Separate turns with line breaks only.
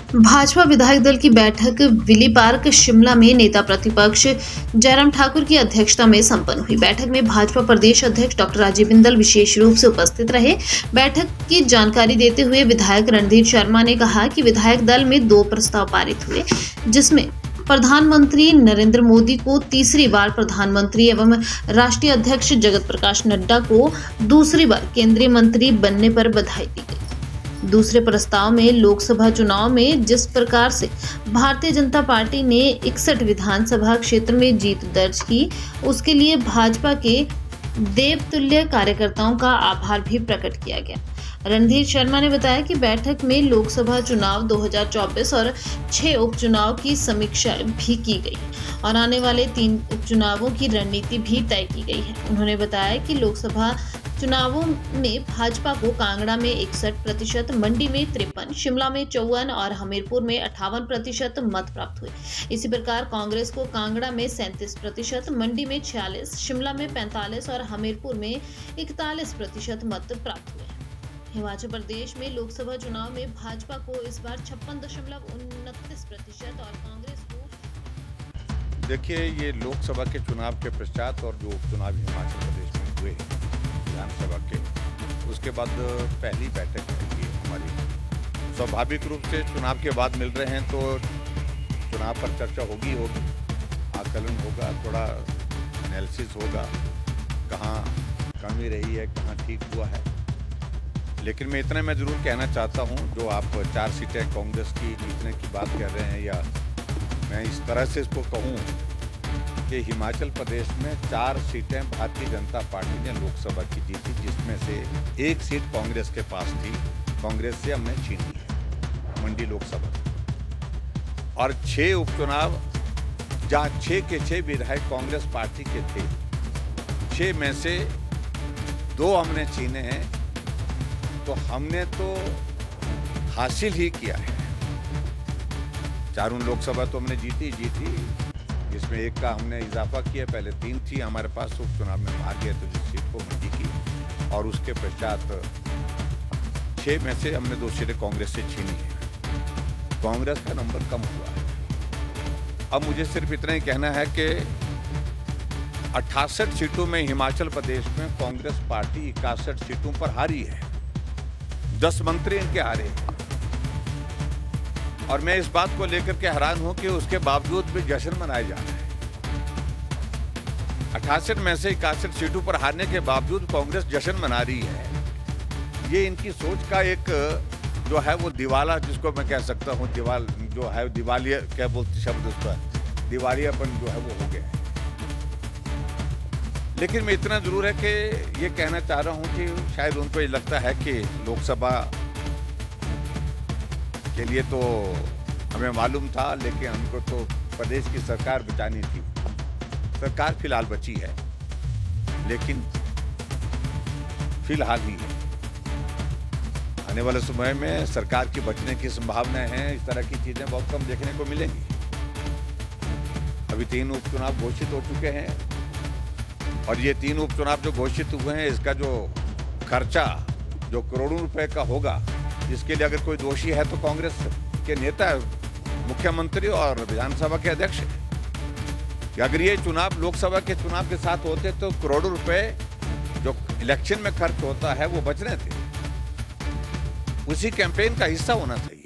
भाजपा विधायक दल की बैठक विली पार्क शिमला में नेता प्रतिपक्ष जयराम ठाकुर की अध्यक्षता में संपन्न हुई। बैठक में भाजपा प्रदेश अध्यक्ष डॉक्टर राजीव बिंदल विशेष रूप से उपस्थित रहे। बैठक की जानकारी देते हुए विधायक रणधीर शर्मा ने कहा कि विधायक दल में 2 प्रस्ताव पारित हुए, जिसमें प्रधानमंत्री नरेंद्र मोदी को तीसरी बार प्रधानमंत्री एवं राष्ट्रीय अध्यक्ष जगत प्रकाश नड्डा को दूसरी बार केंद्रीय मंत्री बनने पर बधाई दी गई। दूसरे प्रस्ताव में लोकसभा चुनाव में जिस प्रकार से भारतीय जनता पार्टी ने 61 विधानसभा क्षेत्र में जीत दर्ज की, उसके लिए भाजपा के देवतुल्य कार्यकर्ताओं का आभार भी प्रकट किया गया। रणधीर शर्मा ने बताया कि बैठक में लोकसभा चुनाव 2024 और 6 उपचुनाव की समीक्षा भी की गई और आने वाले 3 उपचुनावों की रणनीति भी तय की गई है। उन्होंने बताया कि लोकसभा चुनावों में भाजपा को कांगड़ा में 61%, मंडी में 53%, शिमला में 54% और हमीरपुर में 58% मत प्राप्त हुए। इसी प्रकार कांग्रेस को कांगड़ा में 37%, मंडी में 46%, शिमला में 45% और हमीरपुर में 41% मत प्राप्त हुए। हिमाचल प्रदेश में लोकसभा चुनाव में भाजपा को इस बार 56.29% और कांग्रेस को
देखिए, ये लोकसभा के चुनाव के पश्चात और जो उपचुनाव हिमाचल प्रदेश में हुए विधानसभा के, उसके बाद पहली बैठक है ये हमारी। स्वाभाविक रूप से चुनाव के बाद मिल रहे हैं तो चुनाव पर चर्चा होगी, आकलन होगा, थोड़ा एनालिसिस होगा, कहाँ कमी रही है, कहाँ ठीक हुआ है। लेकिन मैं इतना जरूर कहना चाहता हूँ, जो आप 4 सीटें कांग्रेस की जीतने की बात कर रहे हैं, या मैं इस तरह से इसको कहूँ कि हिमाचल प्रदेश में 4 सीटें भारतीय जनता पार्टी ने लोकसभा की जीती, जिसमें से 1 सीट कांग्रेस के पास थी, कांग्रेस से हमने छीन ली है, मंडी लोकसभा। और 6 उपचुनाव जहाँ 6 के 6 विधायक कांग्रेस पार्टी के थे, 6 में से 2 हमने छीने हैं, तो हमने तो हासिल ही किया है। 4 लोकसभा तो हमने जीती, जिसमें 1 का हमने इजाफा किया, पहले 3 थी हमारे पास, उपचुनाव में हार गए तो जिस सीट को मंडी की, और उसके पश्चात 6 में से हमने 2 सीटें कांग्रेस से छीनी है। कांग्रेस का नंबर कम हुआ है। अब मुझे सिर्फ इतना ही कहना है कि 68 सीटों में हिमाचल प्रदेश में कांग्रेस पार्टी 61 सीटों पर हारी है, 10 मंत्री इनके हारे हैं। और मैं इस बात को लेकर के हैरान हूं कि उसके बावजूद भी जश्न मनाया जा रहा है। 68 में से 61 सीटों पर हारने के बावजूद कांग्रेस जश्न मना रही है। ये इनकी सोच का एक जो है वो दिवाला, जिसको मैं कह सकता हूं, दिवालिया क्या बोलते शब्द उसका, दिवालियापन जो है वो हो गया है। लेकिन मैं इतना जरूर है कि ये कहना चाह रहा हूं कि शायद उनको ये लगता है कि लोकसभा के लिए तो हमें मालूम था, लेकिन हमको तो प्रदेश की सरकार बचानी थी। सरकार फिलहाल बची है, लेकिन फिलहाल ही है। आने वाले समय में सरकार की बचने की संभावना है। इस तरह की चीजें बहुत कम देखने को मिलेंगी। अभी 3 उपचुनाव घोषित हो चुके हैं, और ये 3 उपचुनाव जो घोषित हुए हैं, इसका जो खर्चा जो करोड़ों रुपए का होगा, इसके लिए अगर कोई दोषी है तो कांग्रेस के नेता, मुख्यमंत्री और विधानसभा के अध्यक्ष है। अगर ये चुनाव लोकसभा के चुनाव के साथ होते तो करोड़ों रुपए जो इलेक्शन में खर्च होता है वो बच रहे थे, उसी कैंपेन का हिस्सा होना चाहिए।